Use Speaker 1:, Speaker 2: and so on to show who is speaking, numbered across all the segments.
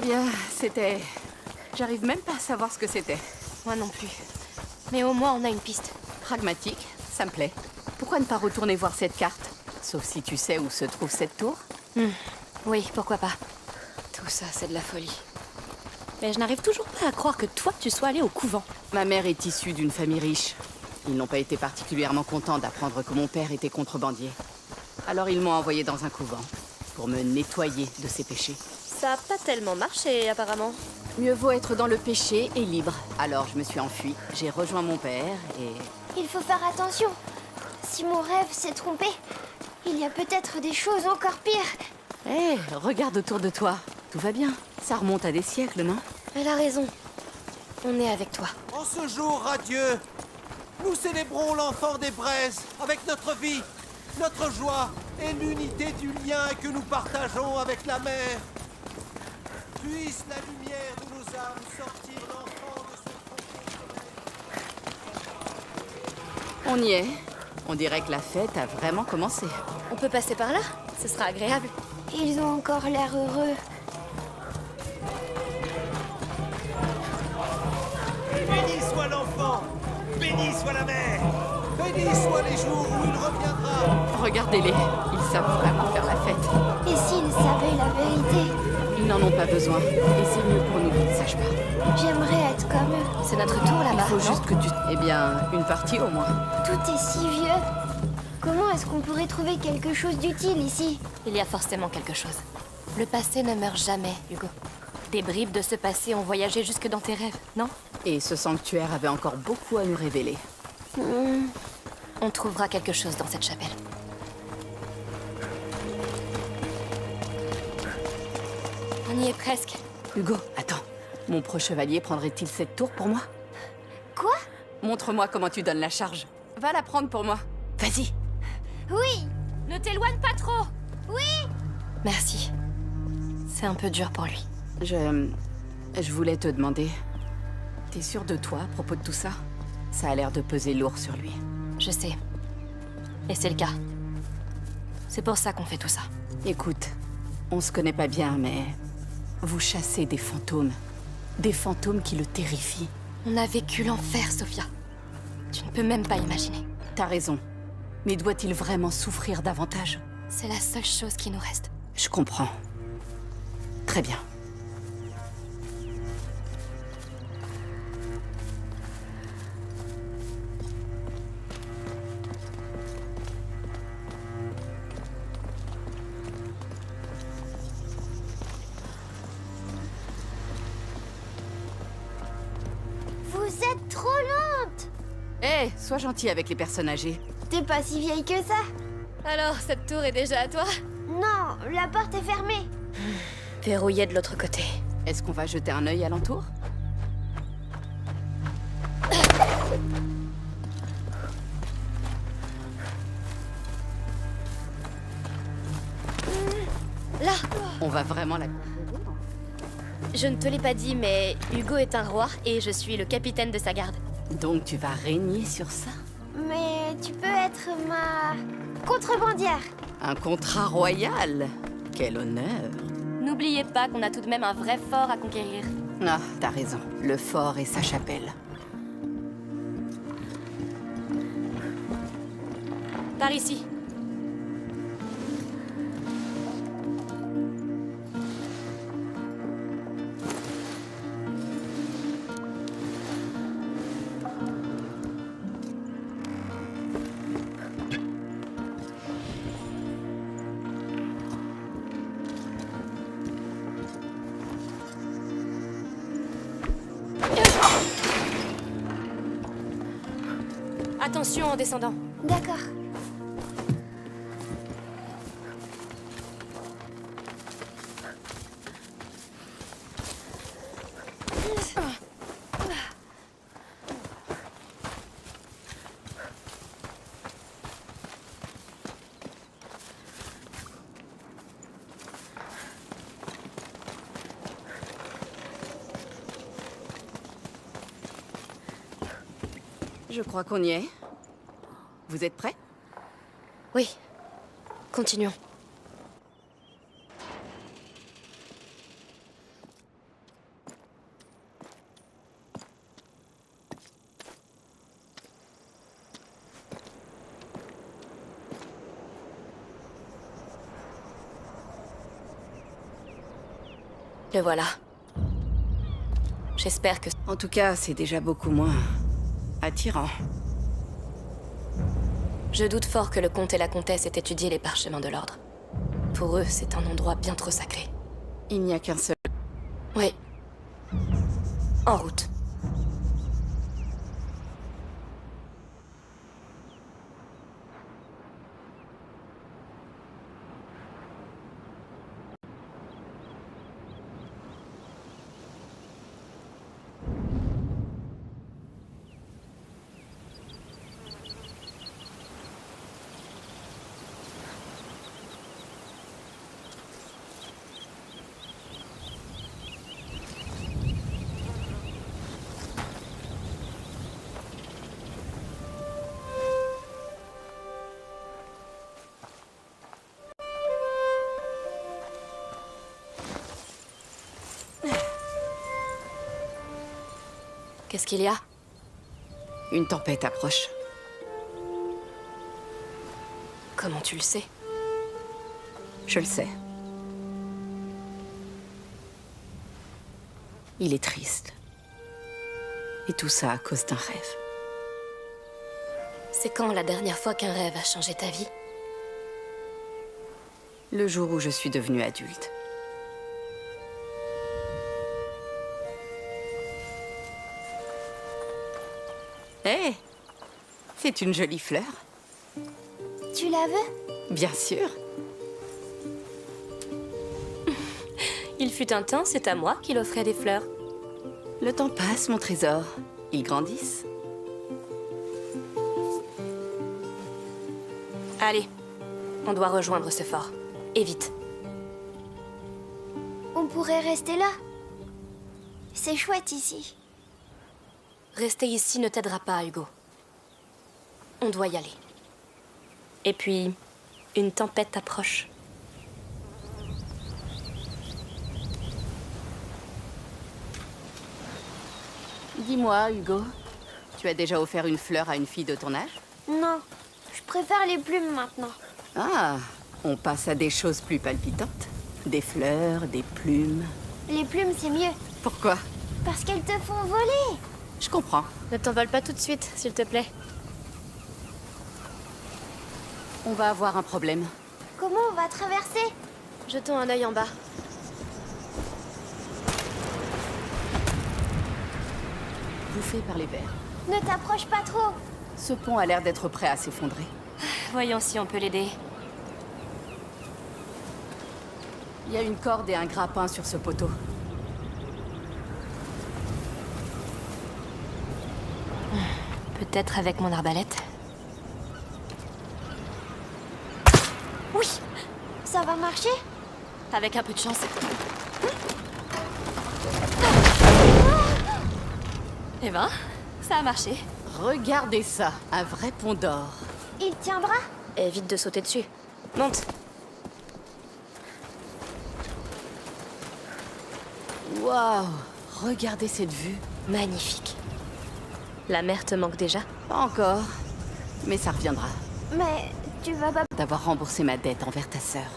Speaker 1: bien, c'était... J'arrive même pas à savoir ce que c'était.
Speaker 2: Moi non plus. Mais au moins, on a une piste.
Speaker 1: Pragmatique, ça me plaît. Pourquoi ne pas retourner voir cette carte? Sauf si tu sais où se trouve cette tour.
Speaker 2: Oui, pourquoi pas. Tout ça, c'est de la folie. Mais je n'arrive toujours pas à croire que toi, tu sois allé au couvent.
Speaker 1: Ma mère est issue d'une famille riche. Ils n'ont pas été particulièrement contents d'apprendre que mon père était contrebandier. Alors ils m'ont envoyé dans un couvent, pour me nettoyer de ses péchés.
Speaker 2: Ça a pas tellement marché, apparemment.
Speaker 1: Mieux vaut être dans le péché et libre. Alors je me suis enfuie, j'ai rejoint mon père et...
Speaker 3: Il faut faire attention. Si mon rêve s'est trompé, il y a peut-être des choses encore pires.
Speaker 1: Hé, regarde autour de toi. Tout va bien. Ça remonte à des siècles, non?
Speaker 2: Elle a raison. On est avec toi.
Speaker 4: En ce jour radieux, nous célébrons l'enfant des braises avec notre vie, notre joie et l'unité du lien que nous partageons avec la mer. Puisse la lumière de nos âmes sortir l'enfant de son profond sommeil.
Speaker 1: On y est. On dirait que la fête a vraiment commencé.
Speaker 2: On peut passer par là? Ce sera agréable.
Speaker 3: Ils ont encore l'air heureux.
Speaker 4: Béni soit l'enfant, béni soit la mer, béni soient les jours où il reviendra.
Speaker 1: Regardez-les. Ils savent vraiment faire la fête.
Speaker 3: Et s'ils savaient la vérité,
Speaker 1: Ils n'en ont pas besoin. Et c'est mieux pour nous qu'ils ne sachent pas.
Speaker 3: j'aimerais être comme eux.
Speaker 2: C'est notre tour
Speaker 1: Il
Speaker 2: là-bas,
Speaker 1: faut
Speaker 2: non?
Speaker 1: juste que tu... Eh bien, une partie au moins.
Speaker 3: Tout est si vieux. Comment est-ce qu'on pourrait trouver quelque chose d'utile ici?
Speaker 2: Il y a forcément quelque chose. Le passé ne meurt jamais, Hugo. Des bribes de ce passé ont voyagé jusque dans tes rêves, non?
Speaker 1: Et ce sanctuaire avait encore beaucoup à nous révéler.
Speaker 2: On trouvera quelque chose dans cette chapelle. On y est presque.
Speaker 1: Hugo, attends. Mon pro-chevalier prendrait-il cette tour pour moi?
Speaker 3: Quoi?
Speaker 1: Montre-moi comment tu donnes la charge. Va la prendre pour moi. Vas-y.
Speaker 3: Oui!
Speaker 2: Ne t'éloigne pas trop!
Speaker 3: Oui!
Speaker 2: Merci. C'est un peu dur pour lui.
Speaker 1: Je voulais te demander... T'es sûr de toi à propos de tout ça? Ça a l'air de peser lourd sur lui.
Speaker 2: Je sais. Et c'est le cas. C'est pour ça qu'on fait tout ça.
Speaker 1: Écoute, on se connaît pas bien, mais... Vous chassez des fantômes. Des fantômes qui le terrifient.
Speaker 2: On a vécu l'enfer, Sophia. Tu ne peux même pas imaginer.
Speaker 1: T'as raison. Mais doit-il vraiment souffrir davantage?
Speaker 2: C'est la seule chose qui nous reste.
Speaker 1: Je comprends. Très bien.
Speaker 3: Vous êtes trop lente!
Speaker 1: Hé, sois gentil avec les personnes âgées.
Speaker 3: T'es pas si vieille que ça?
Speaker 2: Alors, cette tour est déjà à toi?
Speaker 3: Non, la porte est fermée.
Speaker 2: Verrouillée de l'autre côté.
Speaker 1: Est-ce qu'on va jeter un œil alentour?
Speaker 2: Là!
Speaker 1: On va vraiment la...
Speaker 2: Je ne te l'ai pas dit, mais Hugo est un roi et je suis le capitaine de sa garde.
Speaker 1: Donc tu vas régner sur ça?
Speaker 3: Mais tu peux être ma contrebandière.
Speaker 1: Un contrat royal? Quel honneur!
Speaker 2: N'oubliez pas qu'on a tout de même un vrai fort à conquérir.
Speaker 1: Ah, t'as raison. Le fort et sa chapelle.
Speaker 2: Par ici. Attention en descendant.
Speaker 3: D'accord.
Speaker 1: Je crois qu'on y est. Vous êtes prêts?
Speaker 2: Oui. Continuons. Le voilà. J'espère que...
Speaker 1: En tout cas, c'est déjà beaucoup moins attirant.
Speaker 2: Je doute fort que le comte et la comtesse aient étudié les parchemins de l'ordre. Pour eux, c'est un endroit bien trop sacré.
Speaker 1: Il n'y a qu'un seul.
Speaker 2: Oui. En route. Qu'est-ce qu'il y a?
Speaker 1: Une tempête approche.
Speaker 2: Comment tu le sais?
Speaker 1: Je le sais. Il est triste. Et tout ça à cause d'un rêve.
Speaker 2: C'est quand la dernière fois qu'un rêve a changé ta vie?
Speaker 1: Le jour où je suis devenue adulte. Hé, c'est une jolie fleur.
Speaker 3: Tu la veux?
Speaker 1: Bien sûr.
Speaker 2: Il fut un temps, c'est à moi qu'il offrait des fleurs.
Speaker 1: Le temps passe, mon trésor. Ils grandissent.
Speaker 2: Allez, on doit rejoindre ce fort. Et vite.
Speaker 3: On pourrait rester là. C'est chouette ici.
Speaker 2: Rester ici ne t'aidera pas, Hugo. On doit y aller. Et puis, une tempête approche.
Speaker 1: Dis-moi, Hugo, tu as déjà offert une fleur à une fille de ton âge?
Speaker 3: Non, je préfère les plumes maintenant.
Speaker 1: Ah, on passe à des choses plus palpitantes. Des fleurs, des plumes.
Speaker 3: Les plumes, c'est mieux.
Speaker 1: Pourquoi?
Speaker 3: Parce qu'elles te font voler.
Speaker 1: Je comprends.
Speaker 2: Ne t'envole pas tout de suite, s'il te plaît.
Speaker 1: On va avoir un problème.
Speaker 3: Comment on va traverser?
Speaker 2: Jetons un œil en bas.
Speaker 1: Bouffé par les vers.
Speaker 3: Ne t'approche pas trop.
Speaker 1: Ce pont a l'air d'être prêt à s'effondrer.
Speaker 2: Voyons si on peut l'aider.
Speaker 1: Il y a une corde et un grappin sur ce poteau.
Speaker 2: Peut-être avec mon arbalète.
Speaker 3: Oui, ça va marcher?
Speaker 2: Avec un peu de chance. Eh ben, ça a marché.
Speaker 1: Regardez ça, un vrai pont d'or.
Speaker 3: Il tiendra?
Speaker 2: Évite de sauter dessus. Monte.
Speaker 1: Waouh, regardez cette vue.
Speaker 2: Magnifique. La mer te manque déjà?
Speaker 1: Pas encore, mais ça reviendra.
Speaker 3: Mais tu vas pas...
Speaker 1: D'avoir remboursé ma dette envers ta sœur.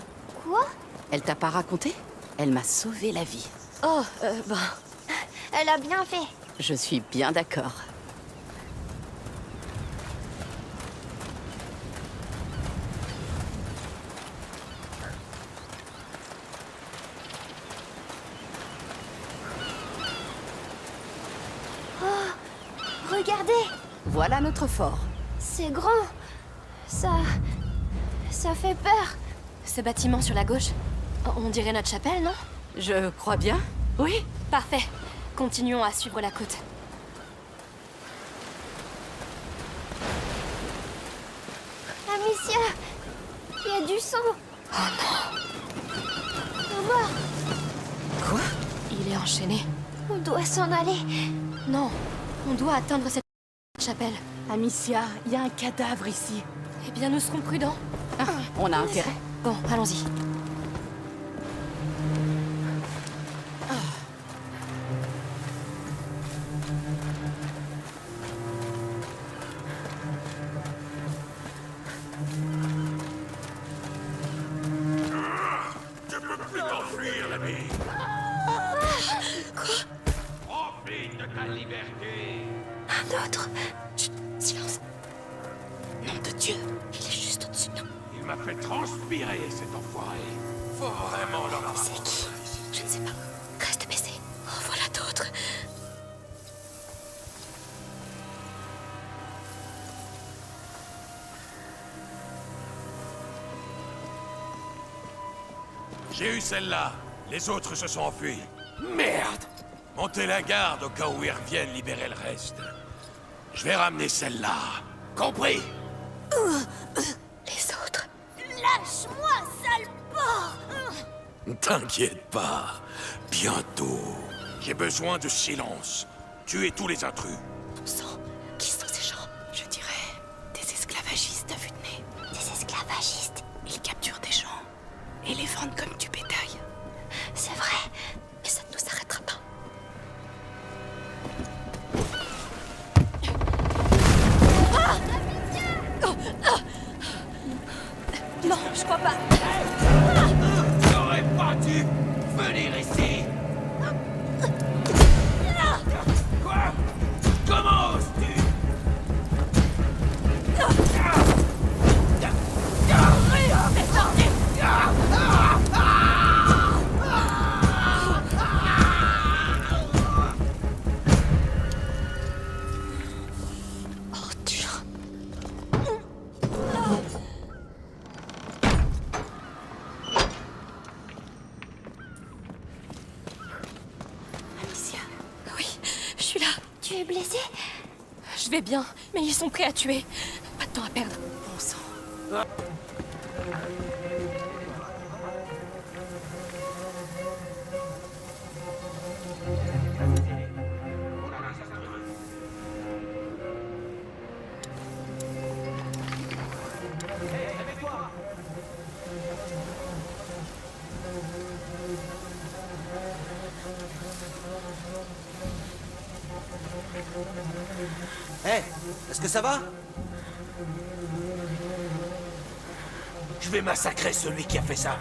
Speaker 3: Quoi?
Speaker 1: Elle t'a pas raconté? Elle m'a sauvé la vie.
Speaker 2: Oh,
Speaker 3: Elle a bien fait.
Speaker 1: Je suis bien d'accord.
Speaker 3: Regardez,
Speaker 1: Voilà notre fort.
Speaker 3: c'est grand. Ça fait peur.
Speaker 2: ce bâtiment sur la gauche, on dirait notre chapelle, non?
Speaker 1: Je crois bien. Oui.
Speaker 2: Parfait. Continuons à suivre la côte.
Speaker 3: Amicia, il y a du sang.
Speaker 2: Oh non.
Speaker 3: Un mort.
Speaker 1: Quoi?
Speaker 2: Il est enchaîné.
Speaker 3: On doit s'en aller.
Speaker 2: Non, on doit atteindre cette chapelle.
Speaker 1: Amicia, il y a un cadavre ici.
Speaker 2: Eh bien, nous serons prudents.
Speaker 1: Ah, on a intérêt.
Speaker 2: Bon, allons-y.
Speaker 5: Tu peux plus t'enfuir, l'ami.
Speaker 2: un autre. Chut, silence. Nom de Dieu, il est juste au-dessus de nous.
Speaker 5: Il m'a fait transpirer, cet enfoiré. Faut vraiment leur
Speaker 2: C'est qui? Je ne sais pas. Reste baissé. Oh, voilà d'autres.
Speaker 5: J'ai eu celle-là. Les autres se sont enfuis.
Speaker 4: Merde!
Speaker 5: Montez la garde au cas où ils reviennent libérer le reste. Je vais ramener celle-là. Compris?
Speaker 2: Les autres.
Speaker 3: Lâche-moi, sale porc!
Speaker 5: T'inquiète pas. Bientôt. J'ai besoin de silence. Tuez tous les intrus.
Speaker 2: Bon sang, qui sont ces gens?
Speaker 1: Je dirais des esclavagistes à vue de nez.
Speaker 3: Des esclavagistes.
Speaker 1: Ils capturent des gens et les vendent comme du bétail.
Speaker 3: C'est vrai.
Speaker 2: Mais ça ne nous arrêtera pas. Non, je crois pas.
Speaker 5: J'aurais pas dû venir ici. Quoi? Comment oses-tu?
Speaker 2: Oh, Dieu.
Speaker 1: Amicia,
Speaker 2: Oui, je suis là.
Speaker 3: Tu es blessé?
Speaker 2: Je vais bien, mais ils sont prêts à tuer. Pas de temps à perdre.
Speaker 1: bon sang.
Speaker 4: Hé, est-ce que ça va?
Speaker 5: Je vais massacrer celui qui a fait ça.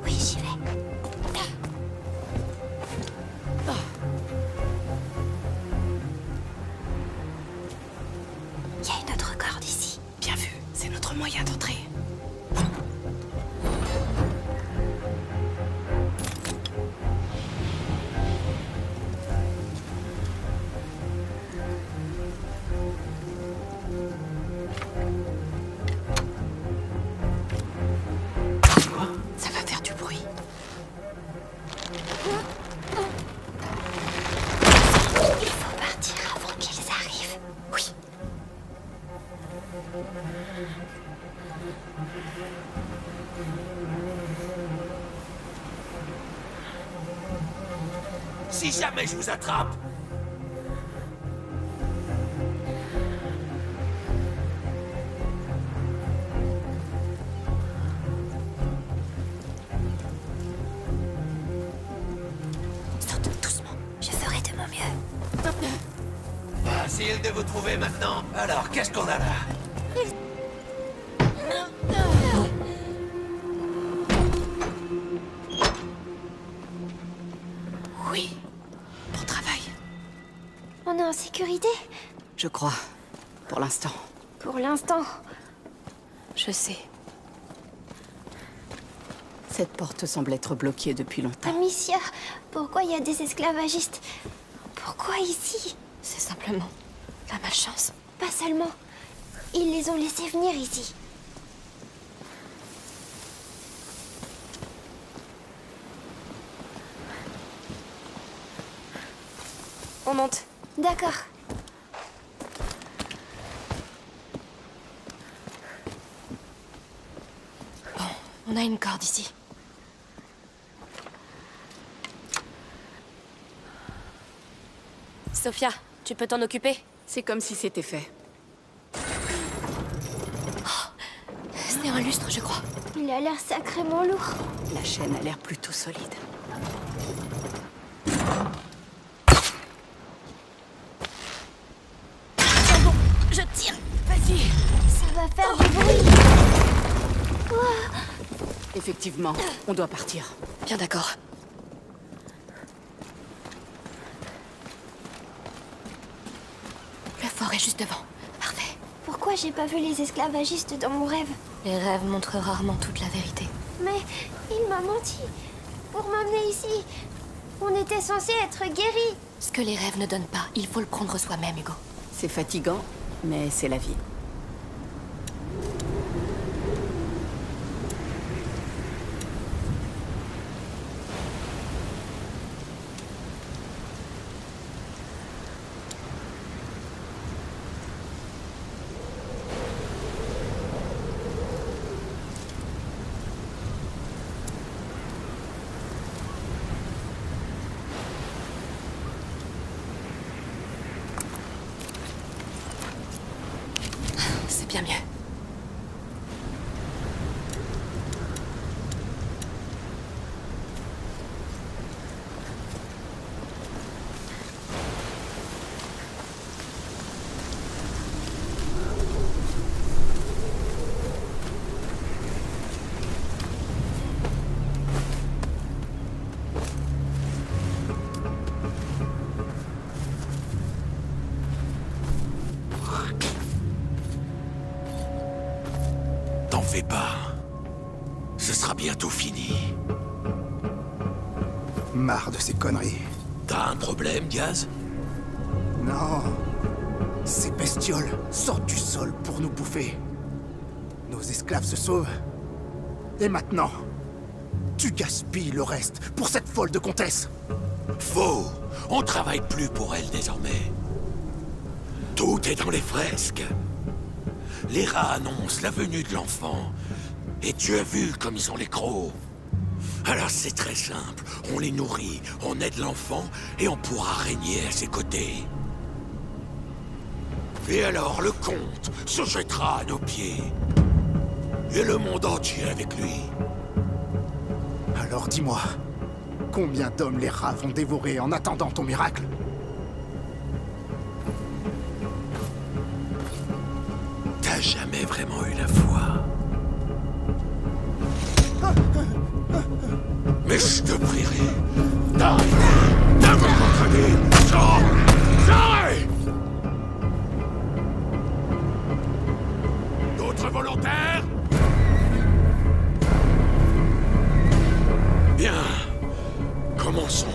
Speaker 3: Oui, j'y vais. Il y a une autre corde ici.
Speaker 1: Bien vu, c'est notre moyen d'entrer. Ça va faire du bruit.
Speaker 3: Il faut partir avant qu'ils arrivent.
Speaker 2: Oui.
Speaker 5: Si jamais je vous attrape,
Speaker 3: Saute doucement. Je ferai de mon mieux.
Speaker 5: facile de vous trouver maintenant. Alors, qu'est-ce qu'on a là?
Speaker 1: Oui, bon travail.
Speaker 3: On est en sécurité?
Speaker 1: Je crois, pour l'instant.
Speaker 3: Pour l'instant.
Speaker 2: Je sais.
Speaker 1: Cette porte semble être bloquée depuis longtemps.
Speaker 3: Amicia, pourquoi il y a des esclavagistes? Pourquoi ici?
Speaker 2: C'est simplement la malchance.
Speaker 3: Pas seulement. Ils les ont laissés venir ici.
Speaker 2: On monte.
Speaker 3: D'accord.
Speaker 2: Bon, on a une corde ici. Sophia, tu peux t'en occuper?
Speaker 1: C'est comme si c'était fait.
Speaker 2: C'est un lustre, je crois.
Speaker 3: Il a l'air sacrément lourd.
Speaker 1: La chaîne a l'air plutôt solide.
Speaker 2: Tiens bon, je tire. Vas-y.
Speaker 3: Ça va faire du bruit.
Speaker 1: Effectivement, on doit partir.
Speaker 2: Bien d'accord. Le fort est juste devant. Parfait.
Speaker 3: Pourquoi j'ai pas vu les esclavagistes dans mon rêve?
Speaker 2: Les rêves montrent rarement toute la vérité.
Speaker 3: Mais il m'a menti. Pour m'amener ici, on était censé être guéris.
Speaker 2: Ce que les rêves ne donnent pas, il faut le prendre soi-même, Hugo.
Speaker 1: C'est fatigant, mais c'est la vie.
Speaker 2: C'est bien mieux.
Speaker 5: T'en fais pas. Ce sera bientôt fini.
Speaker 6: Marre de ces conneries.
Speaker 5: T'as un problème, Diaz?
Speaker 6: Non. Ces bestioles sortent du sol pour nous bouffer. Nos esclaves se sauvent. Et maintenant, tu gaspilles le reste pour cette folle de comtesse.
Speaker 5: Faux! On travaille plus pour elle désormais. Tout est dans les fresques. Les rats annoncent la venue de l'enfant. Et tu as vu comme ils ont les crocs. Alors c'est très simple. On les nourrit, on aide l'enfant, et on pourra régner à ses côtés. Et alors le comte se jettera à nos pieds. Et le monde entier avec lui.
Speaker 6: Alors dis-moi, combien d'hommes les rats vont dévorer en attendant ton miracle?
Speaker 5: T'as jamais vraiment eu la foi. Mais je te prierai d'arrêter de me contredire. J'arrête! D'autres volontaires? Bien. Commençons.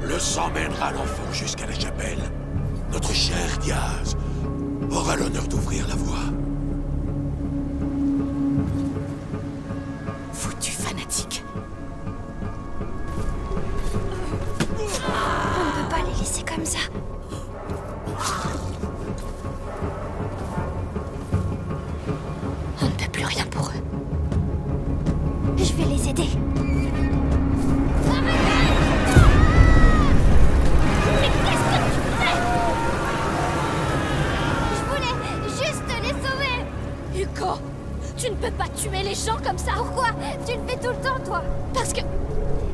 Speaker 5: Le sang mènera l'enfant jusqu'à la chapelle. Notre cher Diaz aura l'honneur d'ouvrir la voie.
Speaker 1: Foutu fanatique.
Speaker 3: On ne peut pas les laisser comme ça.
Speaker 2: On ne peut plus rien pour eux.
Speaker 3: Je vais les aider. Mais qu'est-ce que tu fais? Je voulais juste les sauver.
Speaker 2: Hugo, tu ne peux pas tuer les gens comme ça.
Speaker 3: Pourquoi? Tu le fais tout le temps, toi.
Speaker 2: Parce que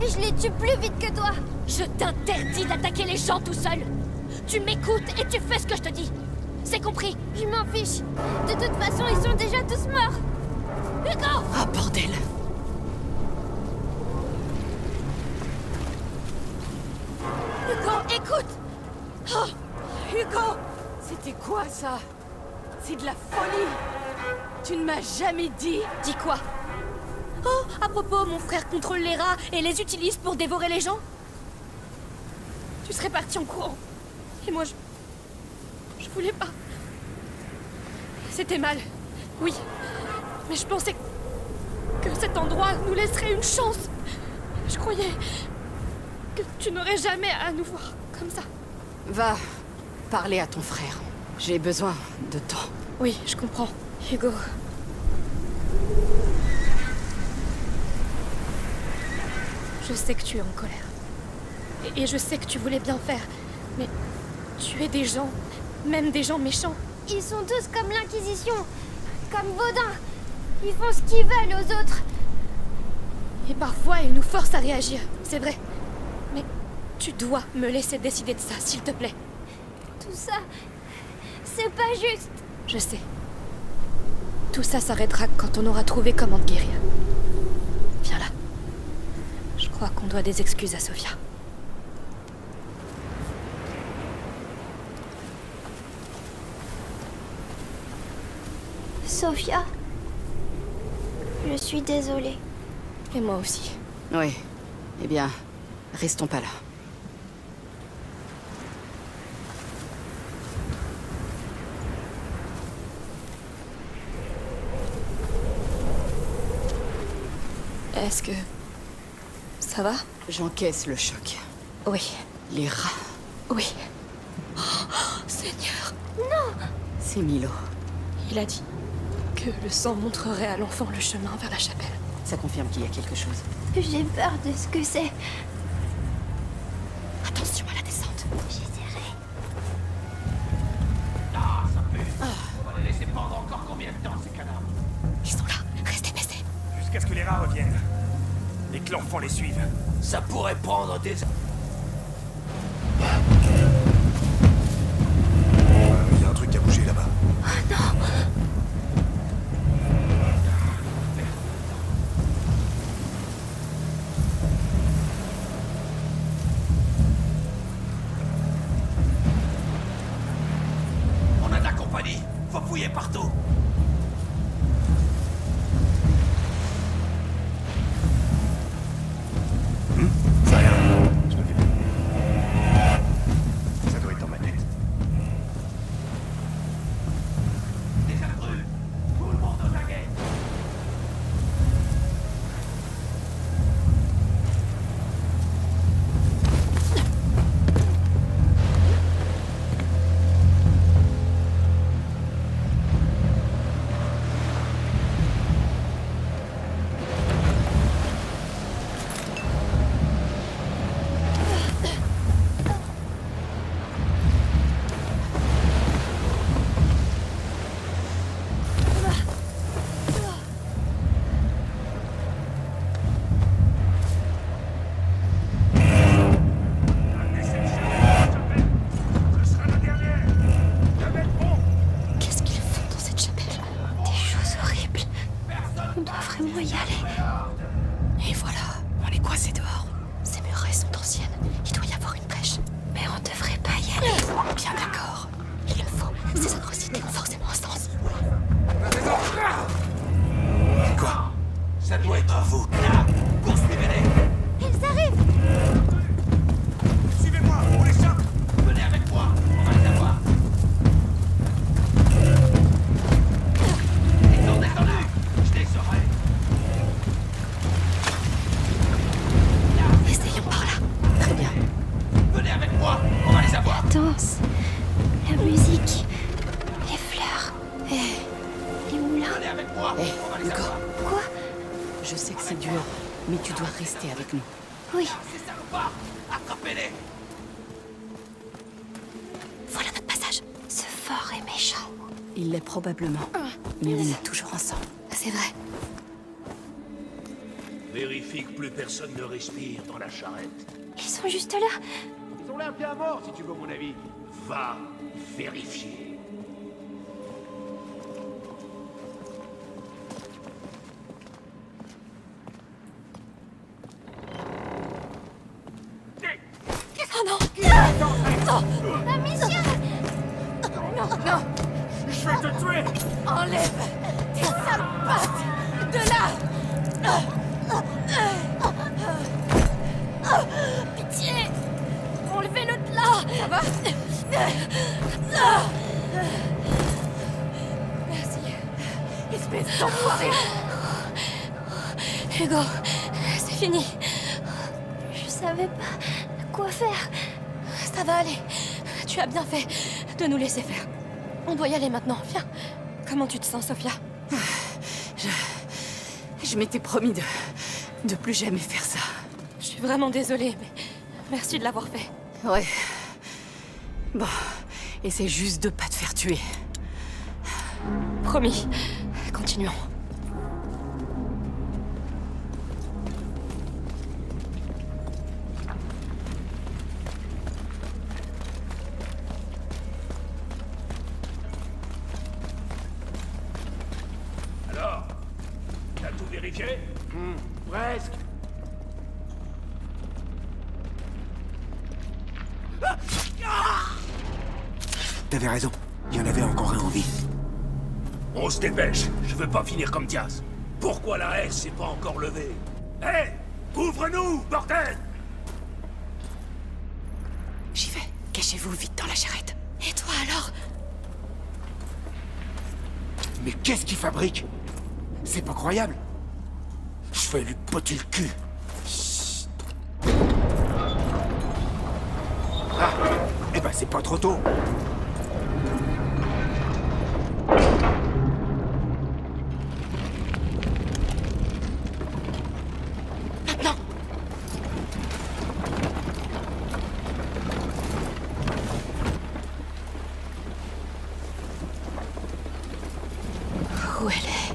Speaker 3: Je les tue plus vite que toi.
Speaker 2: je t'interdis d'attaquer les gens tout seul. Tu m'écoutes et tu fais ce que je te dis. C'est compris?
Speaker 3: Je m'en fiche. De toute façon, ils sont déjà tous morts.
Speaker 2: Hugo!
Speaker 1: Ah, bordel!
Speaker 2: Hugo, écoute! Oh, Hugo!
Speaker 1: C'était quoi, ça? C'est de la folie! Tu ne m'as jamais dit!
Speaker 2: Dis quoi? Oh, à propos, mon frère contrôle les rats et les utilise pour dévorer les gens? Tu serais parti en courant. Et moi, je voulais pas. C'était mal, oui. Mais je pensais que cet endroit nous laisserait une chance. Je croyais que tu n'aurais jamais à nous voir comme ça.
Speaker 1: Va parler à ton frère. J'ai besoin de temps.
Speaker 2: Oui, je comprends. Hugo. Je sais que tu es en colère. Et je sais que tu voulais bien faire. Mais tu es des gens, même des gens méchants.
Speaker 3: Ils sont tous comme l'Inquisition. Comme Vaudin. Ils font ce qu'ils veulent aux autres.
Speaker 2: Et parfois, ils nous forcent à réagir, c'est vrai. Mais tu dois me laisser décider de ça, s'il te plaît.
Speaker 3: Tout ça, c'est pas juste.
Speaker 2: Je sais. Tout ça s'arrêtera quand on aura trouvé comment te guérir. Viens là. Je crois qu'on doit des excuses à Sophia.
Speaker 3: Sophia, je suis désolée.
Speaker 2: Et moi aussi.
Speaker 1: Oui. Eh bien, restons pas là.
Speaker 2: Est-ce que... ça va?
Speaker 1: J'encaisse le choc.
Speaker 2: Oui.
Speaker 1: Les rats,
Speaker 2: Oui. Oh, Seigneur.
Speaker 1: c'est Milo.
Speaker 2: Il a dit que le sang montrerait à l'enfant le chemin vers la chapelle.
Speaker 1: Ça confirme qu'il y a quelque chose.
Speaker 3: J'ai peur de ce que c'est.
Speaker 2: Attention à la descente.
Speaker 3: J'essaierai.
Speaker 5: On va les laisser pendre encore combien de temps, ces cadavres?
Speaker 2: Ils sont là. Restez baissés.
Speaker 7: Jusqu'à ce que les rats reviennent. Et que l'enfant les suive.
Speaker 5: Ça pourrait prendre des...
Speaker 6: Il y a un truc à bouger là-bas.
Speaker 5: On a de la compagnie. Faut fouiller partout.
Speaker 7: Ça rien. Je me fais. Ça doit être dans ma tête.
Speaker 5: Des intrus. Tout le monde aux aguets.
Speaker 2: Qu'est-ce qu'ils font dans cette chapelle?
Speaker 3: Des choses horribles. On doit vraiment y aller.
Speaker 2: Et voilà, on est coincés dehors. Ces murailles sont anciennes. Il doit y avoir une brèche.
Speaker 3: Mais on devrait pas y aller.
Speaker 2: Bien d'accord. Il le faut. Ces atrocités ont forcément un sens.
Speaker 5: Quoi? Ça doit être vous. Là, poursuivez-les.
Speaker 3: Ils arrivent.
Speaker 7: Suivez-moi, on l'échappe.
Speaker 5: Venez avec moi. On va les avoir. Ils sont descendus. Je les saurai.
Speaker 2: Essayons par là.
Speaker 1: Très bien.
Speaker 5: Venez avec moi. On va les avoir.
Speaker 3: Danse. La musique. Les fleurs. Les moulins.
Speaker 5: Venez avec moi.
Speaker 1: Hé,
Speaker 5: On va les
Speaker 1: Hugo,
Speaker 5: avoir.
Speaker 3: Quoi?
Speaker 1: je sais que c'est dur, mais tu dois rester avec nous.
Speaker 3: Oui.
Speaker 5: Ces salopards. Attrapez-les.
Speaker 2: Voilà notre passage.
Speaker 3: Ce fort est méchant.
Speaker 1: Il l'est probablement, mais on est toujours ensemble.
Speaker 2: C'est vrai.
Speaker 5: Vérifie que plus personne ne respire dans la charrette.
Speaker 3: Ils sont juste là.
Speaker 5: Ils ont l'air bien morts, si tu veux mon avis. Va vérifier.
Speaker 2: Oh non.
Speaker 3: La mission.
Speaker 2: Non.
Speaker 7: Je vais te tuer.
Speaker 2: Enlève tes sales pattes de là. Pitié. Enlevez-le de là. Ça va? Merci. Espèce d'enfoiré. Hugo, c'est fini.
Speaker 3: Je savais pas quoi faire.
Speaker 2: Ça va aller. Tu as bien fait de nous laisser faire. On doit y aller maintenant. Viens. Comment tu te sens, Sophia?
Speaker 1: Je m'étais promis de plus jamais faire ça.
Speaker 2: Je suis vraiment désolée, mais merci de l'avoir fait.
Speaker 1: Ouais. Bon, essaie juste de pas te faire tuer.
Speaker 2: Promis. Continuons.
Speaker 7: ok?
Speaker 6: Presque. T'avais raison. Il y en avait encore un en vie.
Speaker 7: On se dépêche, je veux pas finir comme Diaz. Pourquoi la haie s'est pas encore levée? Hé! Ouvre-nous, bordel!
Speaker 1: J'y vais. Cachez-vous vite dans la charrette.
Speaker 2: Et toi alors?
Speaker 6: Mais qu'est-ce qu'il fabrique? C'est pas croyable. Je vais lui botter le cul. Chut. Ah, eh ben c'est pas trop tôt.
Speaker 2: Maintenant!
Speaker 1: Où elle est?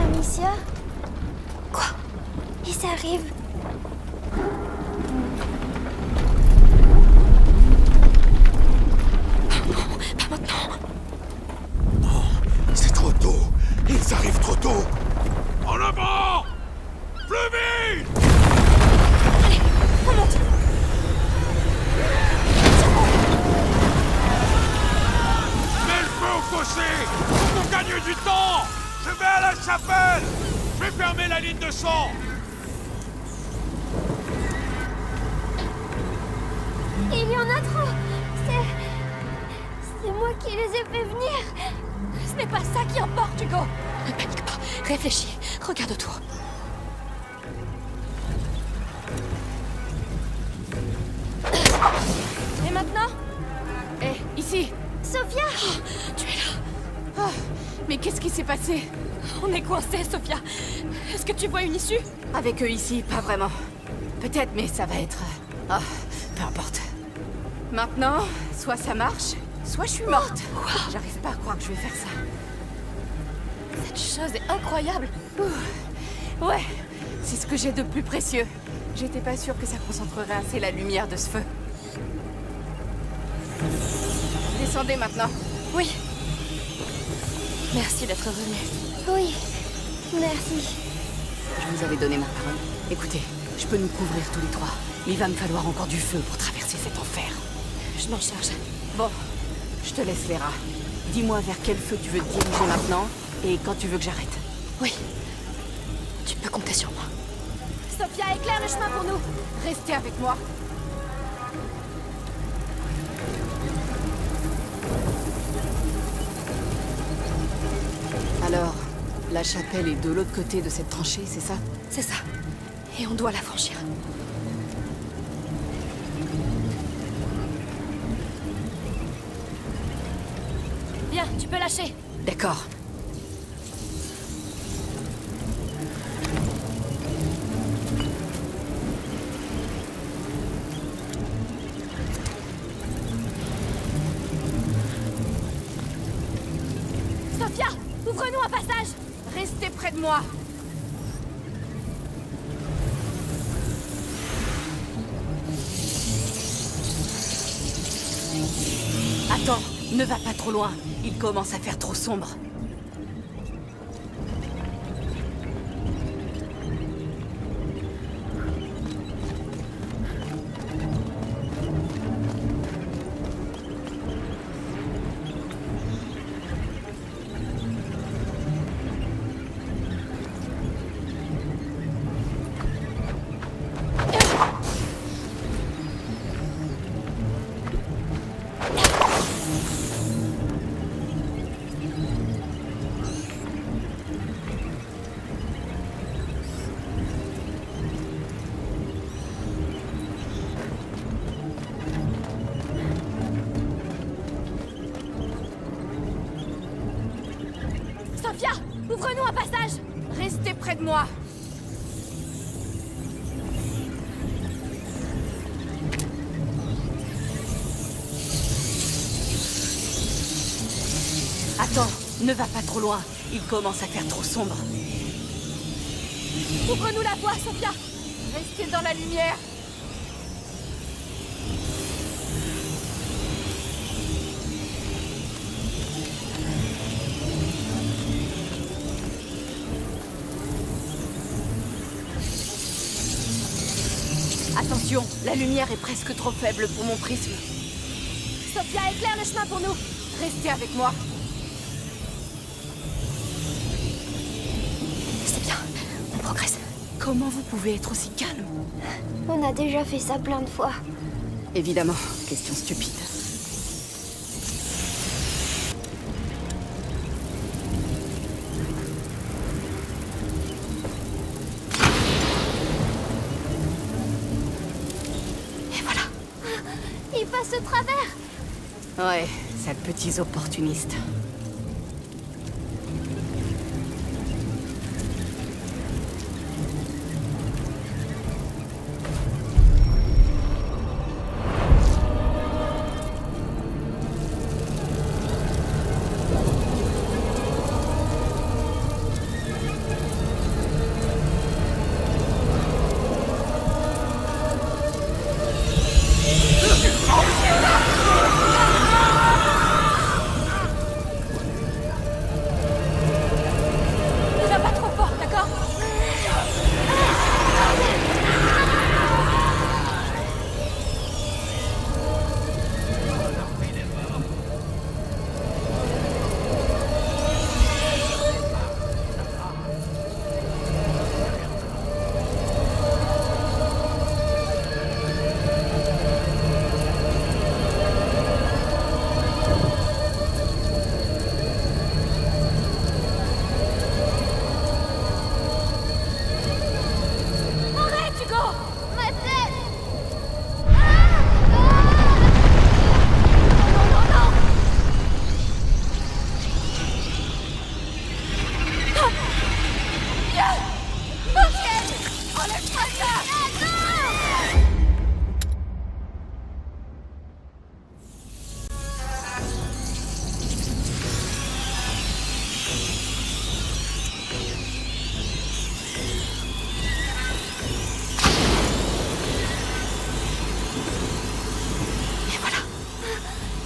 Speaker 3: Amicia?
Speaker 2: Quoi?
Speaker 3: Ils arrivent.
Speaker 2: Pas maintenant!
Speaker 5: Non, c'est trop tôt. Ils arrivent trop tôt. En avant! Plus vite!
Speaker 2: On monte!
Speaker 5: Mets le feu au fossé! Faut qu'on gagne du temps! Je vais à la chapelle! Je vais fermer la ligne de sang!
Speaker 3: Il y en a trop. C'est moi qui les ai fait venir.
Speaker 2: Ce n'est pas ça qui importe, Hugo! Ne panique pas, réfléchis, regarde autour. Et maintenant?
Speaker 1: Hé, ici!
Speaker 3: Sophia!
Speaker 2: Tu es là!
Speaker 1: Oh, mais qu'est-ce qui s'est passé?
Speaker 2: On est coincés, Sophia! Est-ce que tu vois une issue?
Speaker 1: Avec eux ici, pas vraiment. Peut-être, mais ça va être... Ah, peu importe. Maintenant, soit ça marche, soit je suis morte. J'arrive pas à croire que je vais faire ça.
Speaker 2: Cette chose est incroyable!
Speaker 1: Ouais, c'est ce que j'ai de plus précieux. J'étais pas sûre que ça concentrerait assez la lumière de ce feu. Descendez maintenant.
Speaker 2: Oui! Merci d'être venu.
Speaker 3: Oui, merci.
Speaker 1: Je vous avais donné ma parole. Écoutez, je peux nous couvrir tous les trois. Mais il va me falloir encore du feu pour traverser cet enfer.
Speaker 2: Je m'en charge.
Speaker 1: Bon, je te laisse, Léra. Dis-moi vers quel feu tu veux te diriger maintenant et quand tu veux que j'arrête.
Speaker 2: Oui. Tu peux compter sur moi.
Speaker 3: Sophia, éclaire le chemin pour nous.
Speaker 1: Restez avec moi. Alors, la chapelle est de l'autre côté de cette tranchée, c'est ça?
Speaker 2: C'est ça. Et on doit la franchir. Bien, tu peux lâcher.
Speaker 1: D'accord.
Speaker 3: Sophia, ouvre-nous un passage.
Speaker 1: Restez près de moi. Attends, ne va pas trop loin. Il commence à faire trop sombre.
Speaker 3: Sophia, ouvre-nous un passage.
Speaker 1: Restez près de moi. Attends, ne va pas trop loin. Il commence à faire trop sombre.
Speaker 3: Ouvre-nous la voie, Sophia.
Speaker 1: Restez dans la lumière. Attention, la lumière est presque trop faible pour mon prisme.
Speaker 2: Sophia, éclaire le chemin pour nous.
Speaker 1: Restez avec moi.
Speaker 2: C'est bien, on progresse.
Speaker 1: Comment vous pouvez être aussi calme?
Speaker 3: On a déjà fait ça plein de fois.
Speaker 1: Évidemment, question stupide.
Speaker 2: Et voilà.
Speaker 3: Il passe au travers.
Speaker 1: Ouais, sales petits opportunistes.
Speaker 2: Ne va pas trop fort, d'accord? Arrête, Hugo!
Speaker 3: Ma tête.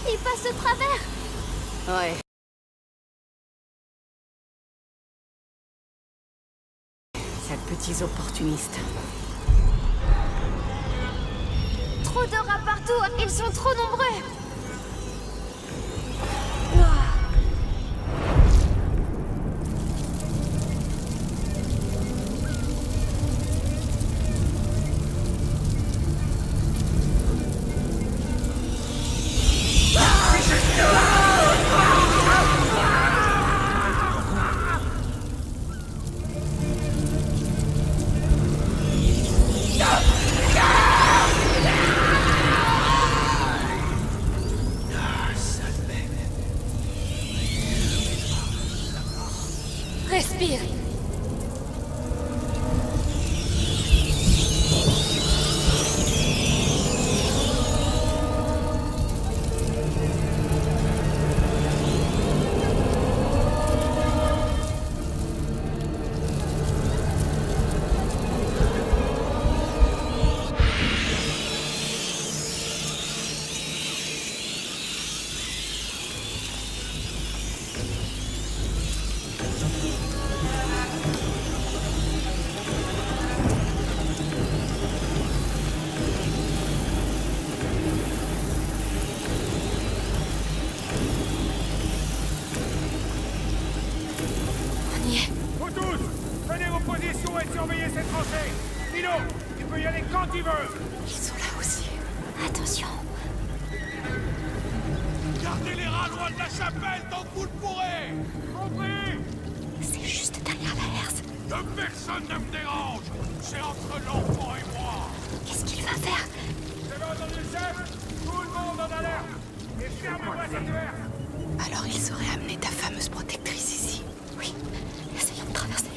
Speaker 3: Il passe au travers.
Speaker 1: Ouais. Sales petits opportunistes.
Speaker 3: Trop de rats partout. Ils sont trop nombreux.
Speaker 2: Respire. On y est.
Speaker 8: Vous tous, tenez vos positions et surveillez cette tranchée. Milo, il peut y aller quand il veut.
Speaker 2: Ils sont là aussi.
Speaker 3: Attention.
Speaker 7: Gardez les rats loin de la chapelle tant que vous le pourrez.
Speaker 8: Compris.
Speaker 2: C'est juste derrière la herse.
Speaker 7: Que personne ne me dérange. C'est entre l'enfant et moi.
Speaker 2: Qu'est-ce qu'il va faire?
Speaker 8: Vous avez entendu le chef? Tout le monde en alerte. Et fermez-moi cette herse.
Speaker 1: Alors il saurait amener ta fameuse protectrice ici.
Speaker 2: Oui. Essayons de traverser.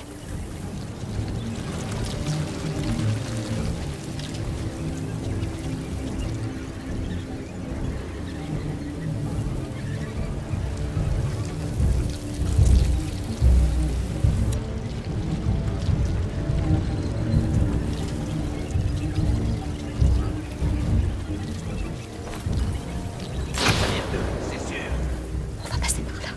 Speaker 7: C'est sûr.
Speaker 2: On va passer par là.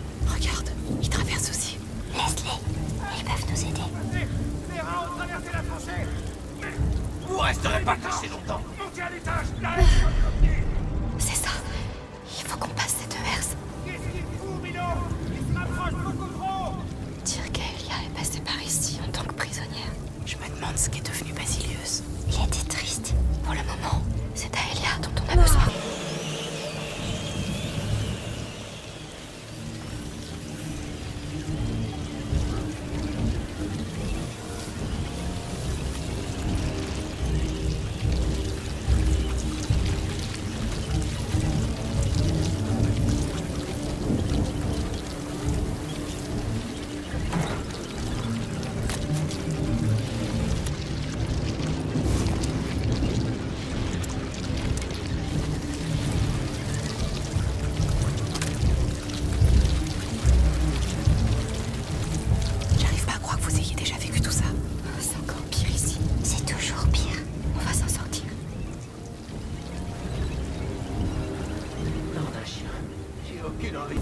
Speaker 4: qu'il arrive.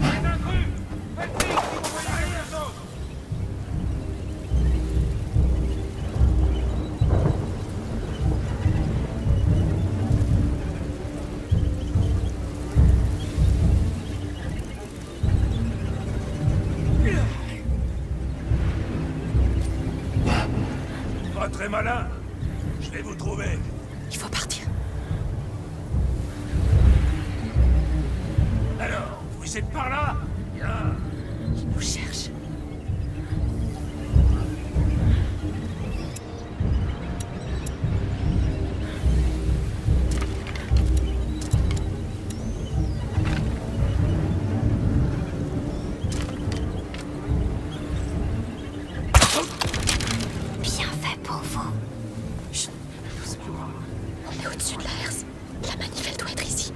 Speaker 8: Les intrus! Faites vite, vous voyez les autres!
Speaker 7: Pas très malin. Je vais vous trouver.
Speaker 1: Il faut partir.
Speaker 7: Alors, vous êtes par là? Bien.
Speaker 1: Il nous cherche.
Speaker 3: Bien fait pour vous.
Speaker 2: On est au-dessus de la herse. La manif, elle doit être ici.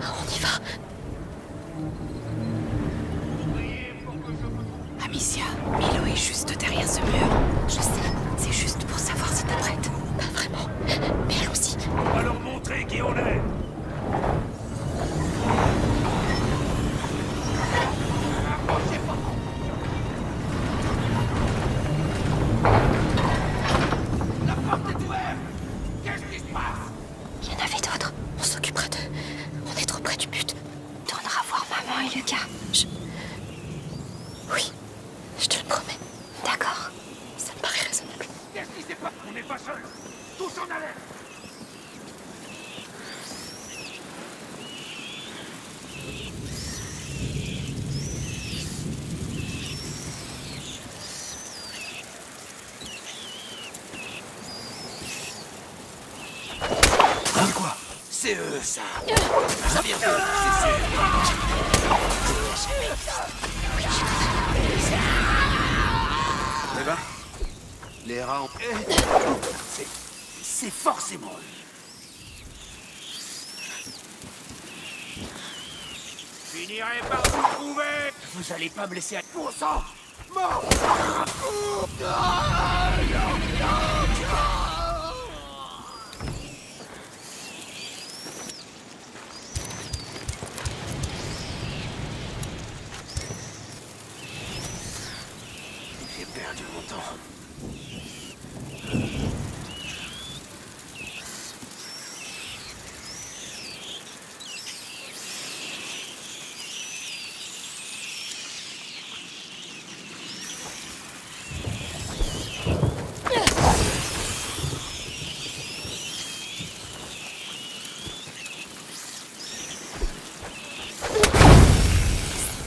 Speaker 2: On y va.
Speaker 1: Amicia, Milo est juste derrière ce mur. Je sais, c'est juste pour savoir si t'es prête.
Speaker 2: Pas vraiment. Mais allons-y.
Speaker 7: On va leur montrer qui on est.
Speaker 2: Il y en avait d'autres. On s'occupera d'eux. On est trop près du but.
Speaker 3: Tournera voir maman et Lucas.
Speaker 2: Oui, je te le promets.
Speaker 3: D'accord.
Speaker 2: Ça me paraît raisonnable.
Speaker 8: Qu'est-ce qui s'est passé? On n'est pas seuls! Tous en alerte!
Speaker 5: C'est eux, ça. Ça vient d'eux, c'est sûr.
Speaker 4: Eh ben, les rats ont...
Speaker 5: C'est forcément eux.
Speaker 8: Finirai par vous trouver!
Speaker 5: Vous allez pas me laisser à... Bon sang!
Speaker 8: Mort!
Speaker 5: J'ai perdu mon temps.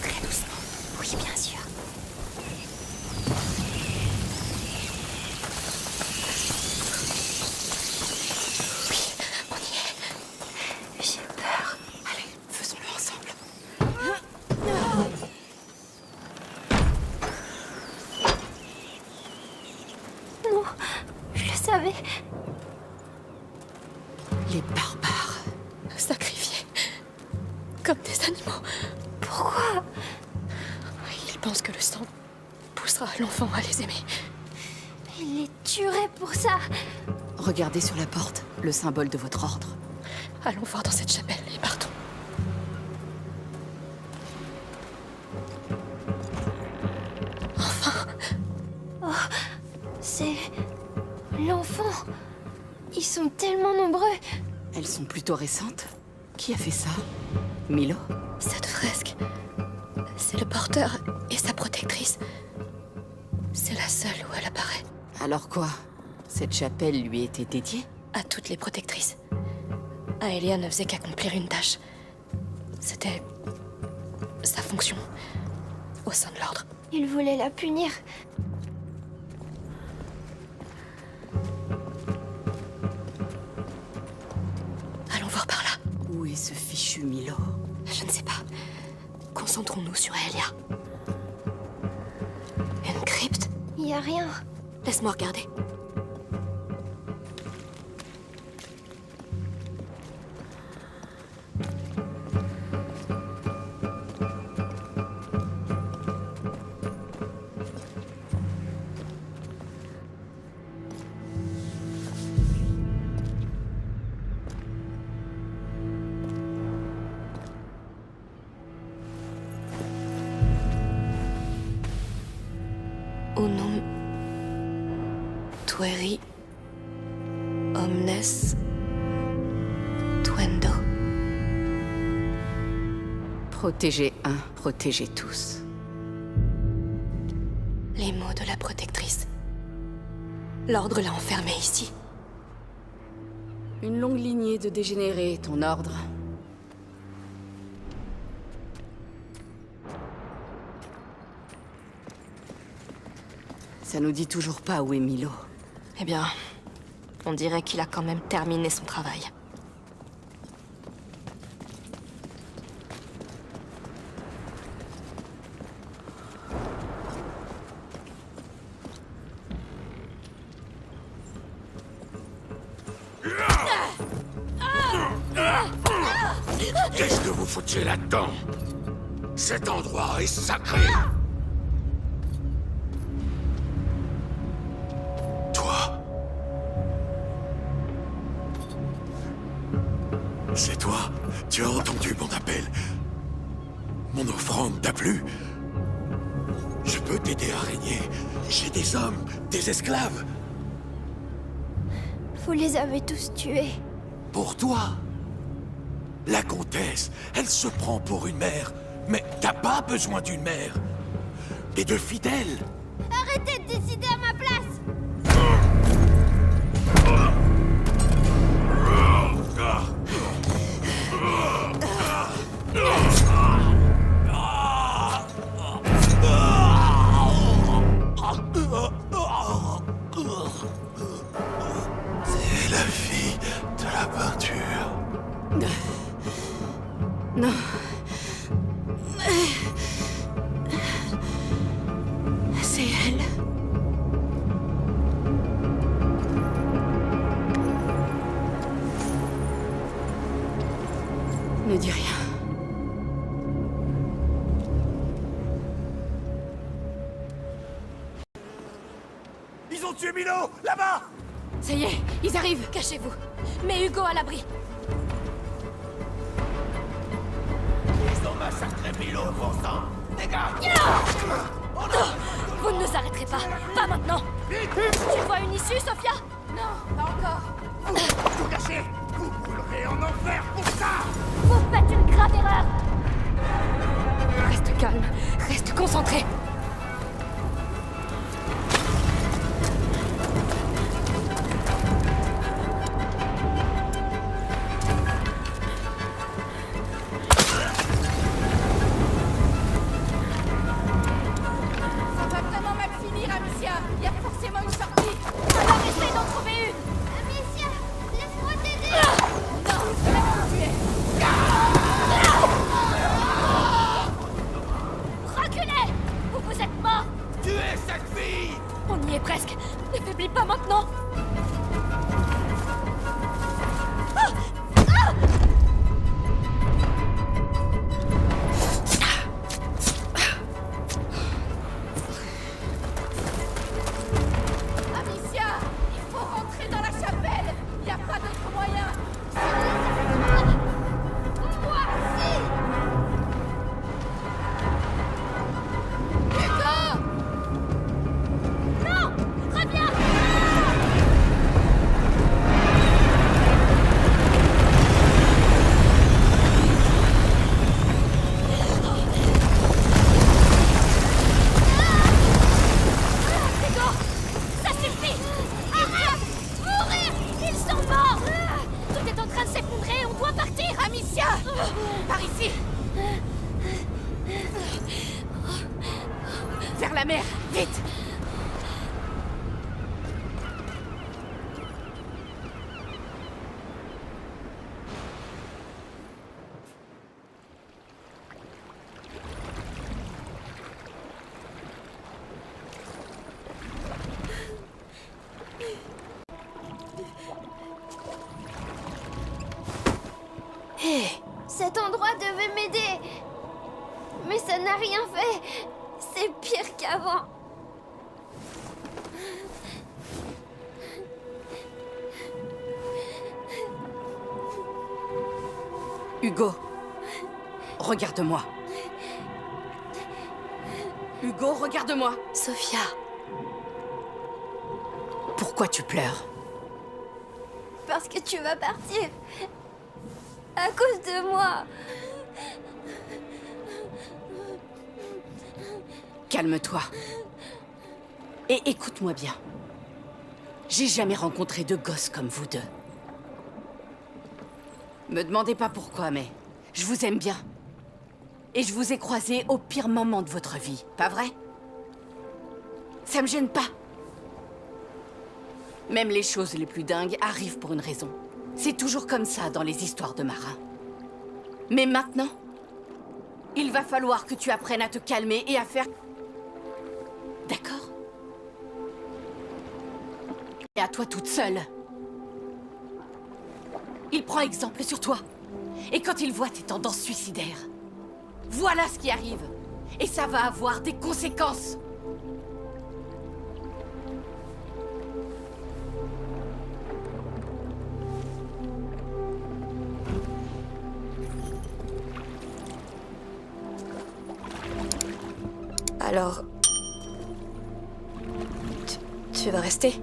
Speaker 3: Très doucement. Oui, bien sûr.
Speaker 2: Oui, on y est.
Speaker 3: J'ai peur.
Speaker 1: Allez, faisons-le ensemble.
Speaker 3: Non, je le savais.
Speaker 1: Les barbares.
Speaker 2: Sacrifiés. Comme des animaux.
Speaker 3: Pourquoi?
Speaker 2: Ils pensent que le sang poussera l'enfant à les aimer.
Speaker 3: Il les tuerait pour ça.
Speaker 1: Regardez sur la porte, le symbole de votre ordre.
Speaker 2: Allons voir dans cette chapelle et partons. Enfin,
Speaker 3: C'est... l'enfant. Ils sont tellement nombreux.
Speaker 1: Elles sont plutôt récentes. Qui a fait ça? Milo?
Speaker 2: cette fresque, c'est le porteur et sa protectrice. C'est la seule où elle apparaît.
Speaker 1: Alors quoi? Cette chapelle lui était dédiée?
Speaker 2: À toutes les protectrices. Aelia ne faisait qu'accomplir une tâche. C'était sa fonction au sein de l'ordre.
Speaker 3: Il voulait la punir.
Speaker 2: Allons voir par là.
Speaker 1: Où est ce fichu Milo?
Speaker 2: Je ne sais pas. Concentrons-nous sur Aelia. Une crypte?
Speaker 3: Y a rien.
Speaker 2: Laisse-moi regarder. Unum tueri omnes tuendo.
Speaker 1: Protéger un, protéger tous.
Speaker 2: Les mots de la protectrice. L'ordre l'a enfermée ici.
Speaker 1: Une longue lignée de dégénérés, ton ordre. Ça nous dit toujours pas où est Milo.
Speaker 2: Eh bien, on dirait qu'il a quand même terminé son travail.
Speaker 5: Qu'est-ce que vous foutiez là-dedans? Cet endroit est sacré. Toi? C'est toi? Tu as entendu mon appel? Mon offrande t'a plu? Je peux t'aider à régner. J'ai des hommes, des esclaves.
Speaker 3: Vous les avez tous tués.
Speaker 5: Pour toi? La comtesse, elle se prend pour une mère. Mais t'as pas besoin d'une mère. Et de fidèles.
Speaker 3: Arrêtez de décider à ma place!
Speaker 5: C'est la fille de la peinture.
Speaker 1: Non. C'est elle. Ne dis rien.
Speaker 7: Ils ont tué Milo, là-bas!
Speaker 2: Ça y est, ils arrivent. Cachez-vous. Mets Hugo à l'abri.
Speaker 7: Ils ont massacré Milo, bon sang! Dégage!
Speaker 2: Vous ne nous arrêterez pas. Pas maintenant. Tu vois une issue, Sophia? Non, pas encore.
Speaker 7: Tout gâché! Vous brûlerez en enfer pour ça!
Speaker 2: Vous faites une grave erreur. Reste calme. Reste concentré.
Speaker 9: Ça va vraiment mal finir, Amicia. Il y a forcément une sortie.
Speaker 2: Alors essaye d'en trouver une.
Speaker 1: Allez! Vers la mer! Vite! Hé!
Speaker 3: Cet endroit devait m'aider. Mais ça n'a rien fait. C'est pire qu'avant.
Speaker 1: Hugo, regarde-moi. Hugo, regarde-moi.
Speaker 2: Sophia,
Speaker 1: Pourquoi tu pleures?
Speaker 3: Parce que tu vas partir. À cause de moi.
Speaker 1: Calme-toi. Et écoute-moi bien. J'ai jamais rencontré de gosses comme vous deux. Me demandez pas pourquoi, mais je vous aime bien. Et je vous ai croisés au pire moment de votre vie, pas vrai? Ça me gêne pas. Même les choses les plus dingues arrivent pour une raison. C'est toujours comme ça dans les histoires de marins. Mais maintenant, il va falloir que tu apprennes à te calmer et à faire... D'accord? Et à toi toute seule. Il prend exemple sur toi. Et quand il voit tes tendances suicidaires, voilà ce qui arrive. Et ça va avoir des conséquences.
Speaker 2: alors... Tu vas rester?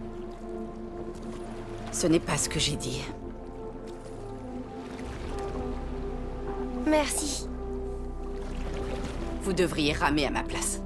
Speaker 1: Ce n'est pas ce que j'ai dit.
Speaker 3: Merci.
Speaker 1: Vous devriez ramer à ma place.